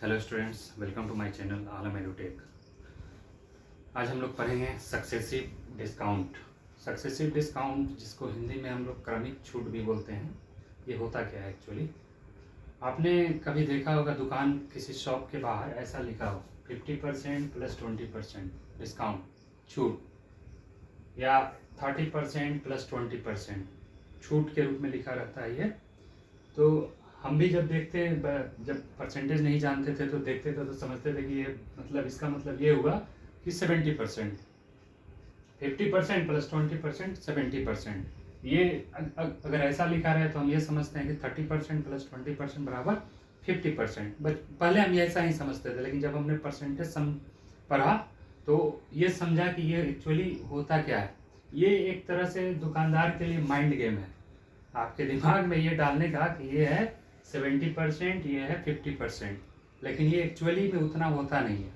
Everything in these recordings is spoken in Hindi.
Hello students, welcome to my channel Alam Edutech. आज हम लोग पढ़ेंगे सक्सेसिव डिस्काउंट। सक्सेसिव डिस्काउंट, जिसको हिंदी में हम लोग क्रमिक छूट भी बोलते हैं, ये होता क्या है एक्चुअली। आपने कभी देखा होगा दुकान किसी शॉप के बाहर ऐसा लिखा हो 50% प्लस 20% डिस्काउंट छूट, या 30% प्लस 20% छूट के रूप में लिखा रहता है ये। तो हम भी जब देखते जब परसेंटेज नहीं जानते थे तो देखते थे तो समझते थे कि ये मतलब इसका मतलब ये हुआ कि 70%, 50% प्लस 20% 70%। ये अगर ऐसा लिखा रहे तो हम ये समझते हैं कि 30% प्लस 20% बराबर 50%। बट पहले हम ऐसा ही समझते थे, लेकिन जब हमने परसेंटेज पढ़ा तो ये समझा कि ये एक्चुअली होता क्या है। ये एक तरह से दुकानदार के लिए माइंड गेम है, आपके दिमाग में ये डालने का कि ये है 70%, ये है 50%, लेकिन ये एक्चुअली में उतना होता नहीं है।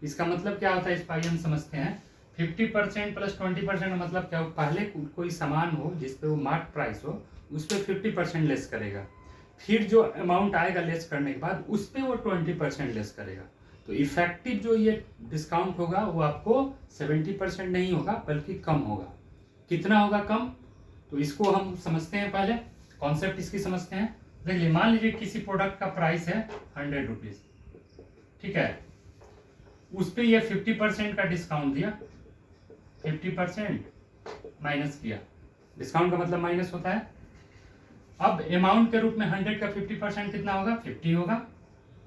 इसका मतलब क्या होता है, इस पर हम समझते हैं। 50% प्लस 20% मतलब क्या हो, पहले कोई सामान हो जिस पे वो मार्क प्राइस हो, उस पर 50% लेस करेगा, फिर जो अमाउंट आएगा लेस करने के बाद उस पर वो 20% लेस करेगा। तो इफेक्टिव जो ये डिस्काउंट होगा वो आपको 70% नहीं होगा बल्कि कम होगा। कितना होगा कम, तो इसको हम समझते हैं। पहले कॉन्सेप्ट इसकी समझते हैं। देखिए, मान लीजिए किसी प्रोडक्ट का प्राइस है 100 रुपीज, ठीक है। उस पे ये 50% का डिस्काउंट दिया, 50% माइनस किया। डिस्काउंट का मतलब माइनस होता है। अब अमाउंट के रूप में 100 का 50% कितना होगा, 50 होगा,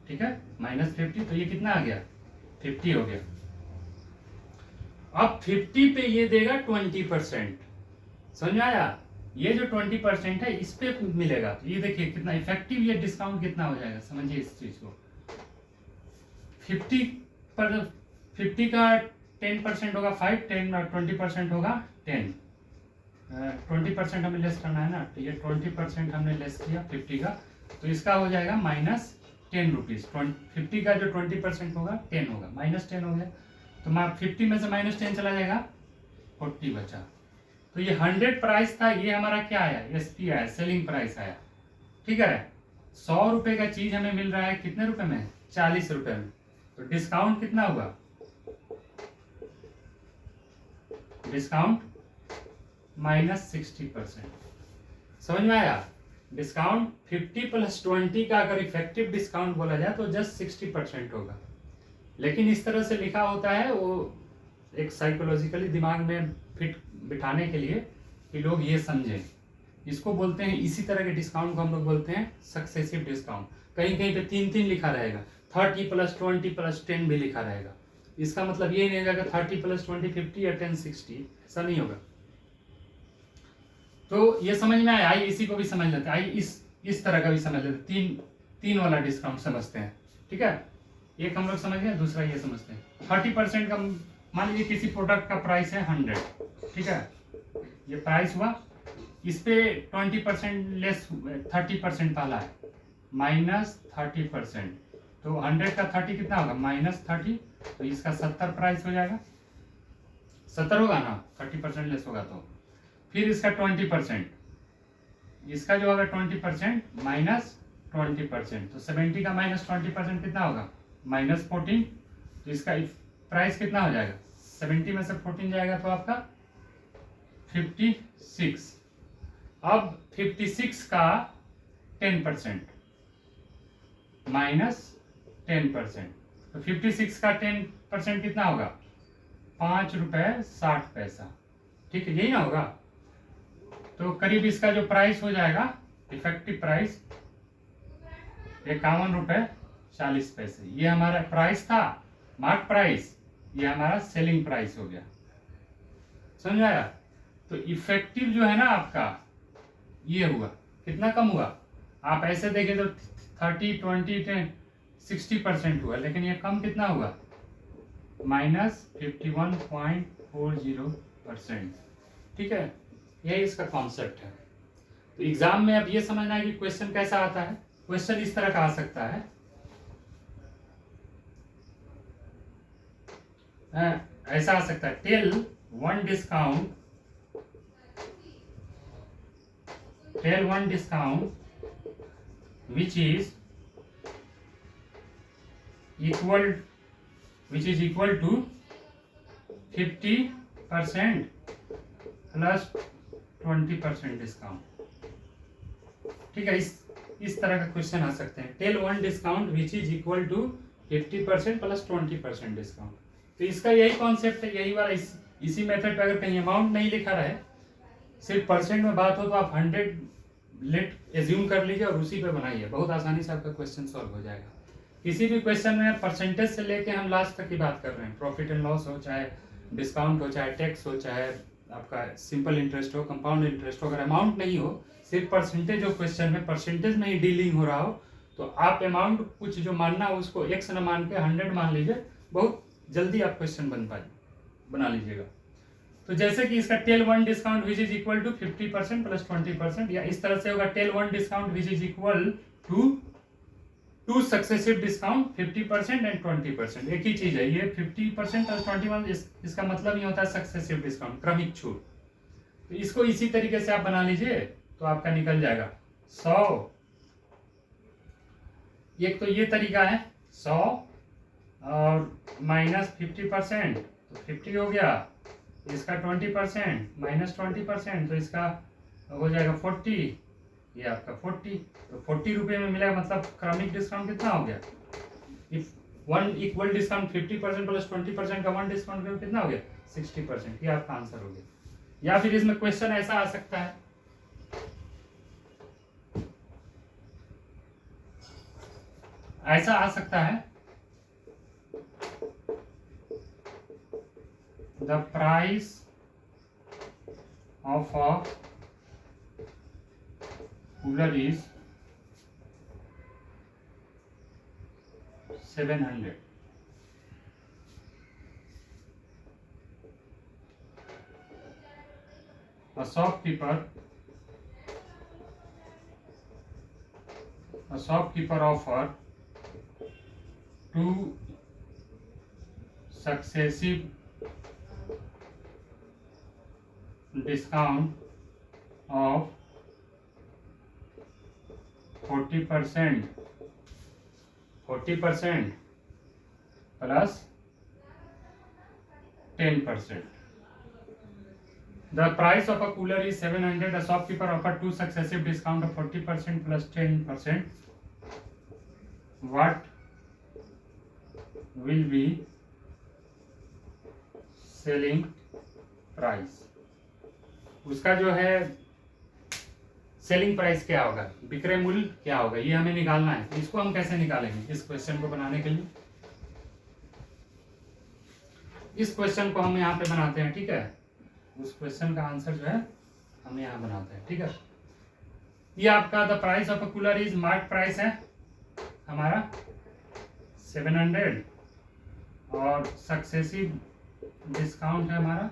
ठीक है। माइनस 50, तो ये कितना आ गया, 50 हो गया। अब 50 पे ये देगा 20%, समझ में आया। ये जो 20% है इस पे मिलेगा, तो ये देखिए कितना इफेक्टिव ये डिस्काउंट कितना हो जाएगा। समझिए इस चीज को। 50 का 10% होगा 5, 10 और 20% होगा 10। 20% हमें लेस करना है ना, तो ये 20% हमने लेस किया 50 का, तो इसका हो जाएगा माइनस 10 रुपीज। 50 का जो 20% होगा 10 होगा, माइनस 10 हो गया। तो 50 में से माइनस 10 चला जाएगा, 40 बचा। तो ये 100 प्राइस था, ये हमारा क्या आया, एसपी आया, सेलिंग प्राइस आया, ठीक है। 100 रुपए का चीज हमें मिल रहा है कितने रुपए में, 40 रुपए में। तो डिस्काउंट कितना हुआ, डिस्काउंट माइनस 60%। समझ में आया। डिस्काउंट 50 प्लस 20 का अगर इफेक्टिव डिस्काउंट बोला जाए तो जस्ट 60% होगा, लेकिन इस तरह से लिखा होता है वो एक साइकोलॉजिकली दिमाग में फिट बिठाने के लिए कि लोग ये समझें। इसको बोलते हैं, इसी तरह के डिस्काउंट को हम लोग बोलते हैं सक्सेसिव डिस्काउंट। कहीं कहीं पे 3 लिखा रहेगा, 30 प्लस 20 प्लस 10 भी लिखा रहेगा। इसका मतलब ये नहीं होगा 30 प्लस 20 50 या 10 60, ऐसा नहीं होगा। तो ये समझ में आया। आई इसी को भी समझ लेते हैं, आई इस तरह का भी समझ लेते हैं। तीन वाला डिस्काउंट समझते हैं, ठीक है। एक हम लोग समझ गए, दूसरा ये समझते हैं। 30% का, मान लीजिए किसी प्रोडक्ट का प्राइस है 100, ठीक है। ये प्राइस हुआ, इस पे 20% लेस 30% पहला है, माइनस 30%। तो 100 का 30 कितना होगा, माइनस 30। तो इसका 70 प्राइस हो जाएगा, 70 होगा ना, 30% लेस होगा तो। फिर इसका 20%, इसका जो होगा 20% माइनस 20%, तो 70 का माइनस 20% कितना होगा, माइनस 14। तो इसका प्राइस कितना हो जाएगा, 70 में से 14 जाएगा तो आपका 56। अब 56 का 10% माइनस 10%, तो 56 का 10% कितना होगा, 5 रुपए 60 पैसा, ठीक है, यही ना होगा। तो करीब इसका जो प्राइस हो जाएगा, इफेक्टिव प्राइस 51 रुपए 40 पैसे। ये हमारा प्राइस था, मार्क प्राइस, ये हमारा सेलिंग प्राइस हो गया। समझ आया। तो इफेक्टिव जो है ना आपका, ये हुआ कितना कम हुआ। आप ऐसे देखें तो 30 20 10 60% हुआ, लेकिन ये कम कितना हुआ, माइनस 51.40%, ठीक है। यही इसका कॉन्सेप्ट है। तो एग्जाम में अब ये समझना है कि क्वेश्चन कैसा आता है। क्वेश्चन इस तरह का आ सकता है, ऐसा आ सकता है, tell one discount which is equal which is equal to 50% plus 20% discount. ठीक है, इस तरह का क्वेश्चन आ सकते हैं। Tell one discount which is equal to 50% plus 20% discount. तो इसका यही कॉन्सेप्ट है, यही वाला इसी मेथड पे अगर कहीं अमाउंट नहीं लिखा रहे, सिर्फ परसेंट में बात हो, तो आप 100 लेट एज्यूम कर लीजिए और उसी पे बनाइए, बहुत आसानी से आपका क्वेश्चन सॉल्व हो जाएगा। किसी भी क्वेश्चन में परसेंटेज से लेके हम लास्ट तक की बात कर रहे हैं, प्रॉफिट एंड लॉस हो, चाहे डिस्काउंट हो, चाहे टैक्स हो, चाहे आपका सिंपल इंटरेस्ट हो, कंपाउंड इंटरेस्ट हो, अगर अमाउंट नहीं हो, सिर्फ परसेंटेज हो, क्वेश्चन में परसेंटेज में ही डीलिंग हो रहा हो, तो आप अमाउंट कुछ जो मानना हो उसको x न मान के 100 मान लीजिए, बहुत जल्दी आप क्वेश्चन बना लीजिएगा। तो जैसे कि इसका tell one discount which is equal to 50% plus 20%, या इस तरह से होगा tell one discount which is equal to to successive discount 50% and 20%। एक ही चीज है ये, 50% और 21, इसका मतलब ये होता है सक्सेसिव डिस्काउंट, क्रमिक छूट। तो इसको इसी तरीके से आप बना लीजिए तो आपका निकल जाएगा 100। एक तो ये तरीका है 100 और माइनस 50%, तो 50 हो गया, इसका 20% माइनस 20%, तो इसका हो जाएगा 40, ये आपका 40, तो 40 रुपये में मिला, मतलब क्रमिक डिस्काउंट कितना हो गया। If one equal discount 50% plus 20% का वन डिस्काउंट कितना हो गया 60%। ये आपका आंसर हो गया। या फिर इसमें क्वेश्चन ऐसा आ सकता है, ऐसा आ सकता है, the price of a cooler is 700। A shopkeeper offer 2 successive discount of 40% plus 10%. The price of a cooler is 700. A shopkeeper offered 2 successive discount of 40% plus 10%. What will be selling price? उसका जो है सेलिंग प्राइस क्या होगा, विक्रय मूल्य क्या होगा, ये हमें निकालना है। तो इसको हम कैसे निकालेंगे, इस क्वेश्चन को बनाने के लिए इस क्वेश्चन को हम यहाँ पे बनाते हैं। ठीक है, उस क्वेश्चन का आंसर जो है हम यहाँ बनाते हैं। ठीक है, ये आपका the price of a cooler is mark price है हमारा 700 और सक्सेसिव डिस्काउंट है हमारा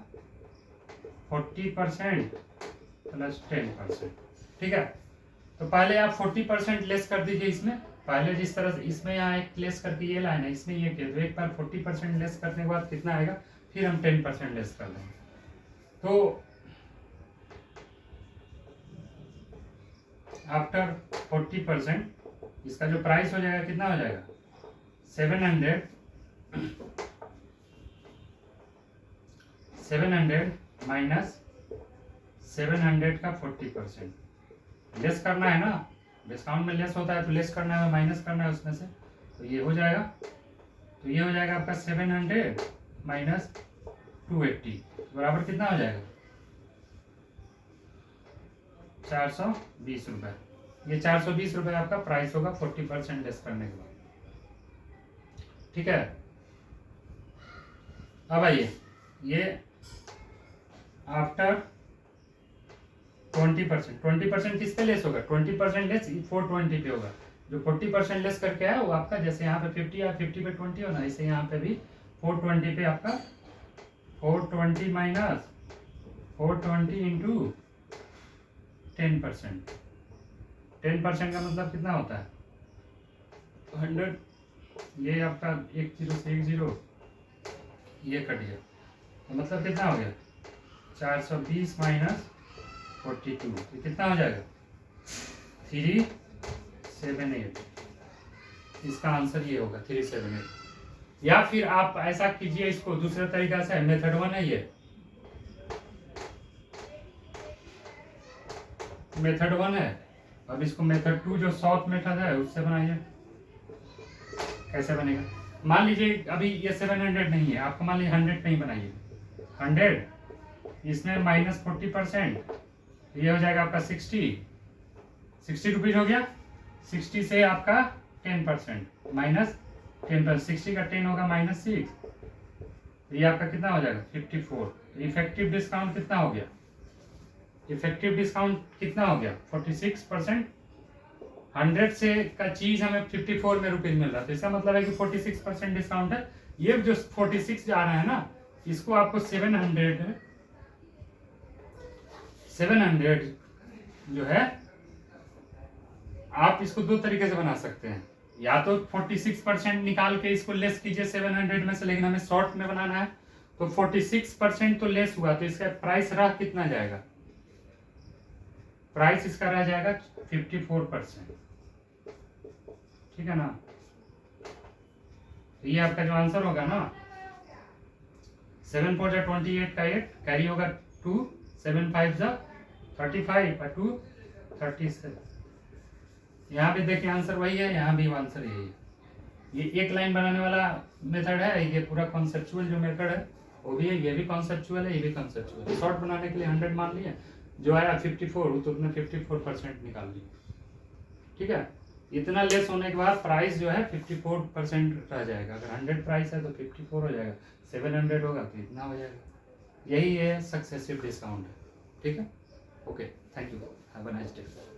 40% प्लस 10%। ठीक है, तो पहले आप 40% लेस कर दीजिए इसमें, पहले जिस तरह से इसमें यहाँ एक लेस करके ये लाइन है, इसमें ये किया, तो एक बार 40% लेस करने के बाद कितना आएगा, फिर हम 10% लेस कर देंगे। तो आफ्टर 40% इसका जो प्राइस हो जाएगा कितना हो जाएगा 700 माइनस 700 का 40%। लेस करना है ना, डिस्काउंट में लेस होता है तो लेस करना है, माइनस करना है उसमें से, तो ये हो जाएगा, तो ये हो जाएगा आपका 700 माइनस 280 बराबर कितना हो जाएगा 420 रुपये। ये 420 रुपये आपका प्राइस होगा 40% लेस करने के बाद। ठीक है, अब आइए, ये आफ्टर 20% किस पे लेस होगा, 20% लेस 420 पे होगा। जो 40% लेस करके आया वो आपका, जैसे यहाँ पे 50 या 50 पे 20 हो ना, इसे यहाँ पे भी 420 पे आपका 420 माइनस 420 इंटू 10%। 10% का मतलब कितना होता है 100। ये आपका 10 से 10 ये कट गया, तो मतलब कितना हो गया 420 माइनस 42, तो कितना हो जाएगा 378। इसका आंसर ये होगा 378। या फिर आप ऐसा कीजिए, इसको दूसरे तरीका से, मेथड 1 है ये, मेथड 1 है। अब इसको मेथड 2 जो शॉर्ट मेथड है उससे बनाइए। कैसे बनेगा? मान लीजिए अभी ये 700 नहीं है, आपको मान लीजिए 100 नहीं बनाइए, 100 इसमें -40%, ये हो जाएगा आपका 60 रुपीज हो गया। 60 से आपका 10% -10%, 60 का 10 होगा -6, ये आपका कितना हो जाएगा 54। इफेक्टिव डिस्काउंट कितना हो गया? इफेक्टिव डिस्काउंट कितना हो गया 46%। 100 से का चीज हमें 54 में रुपीज मिल रहा है, तो इसका मतलब है कि 46% डिस्काउंट है। ये जो 46 जा रहा है ना, इसको आपको 700 जो है, आप इसको दो तरीके से बना सकते हैं। या तो 46% निकाल के इसको लेस कीजिए 700 में से, लेकिन हमें शॉर्ट में बनाना है, तो 46% तो लेस हुआ, तो इसका प्राइस रह कितना जाएगा? प्राइस इसका रह जाएगा 54%, ठीक है ना। तो ये आपका जो आंसर होगा ना, 7 4 28 का 8 कैरी होगा 2, 7 5 35 और 2 37। यहाँ भी देखिए आंसर वही है, यहाँ भी आंसर यही है। ये एक लाइन बनाने वाला मेथड है, ये पूरा कॉन्सेप्चुअल जो मेथड है वो भी है, ये भी कॉन्सेप्चुअल है, ये भी कॉन्सेप्चुअल है। शॉर्ट बनाने के लिए 100 मान लिया, जो आया 54, तो उसने 54% निकाल लिया, ठीक है। इतना लेस होने के बाद प्राइस जो है 54% रह जाएगा। अगर 100 प्राइस है तो 54 हो जाएगा, 700 होगा तो इतना हो जाएगा। यही है सक्सेसिव डिस्काउंट है, ठीक है। Okay, thank you, have a nice day.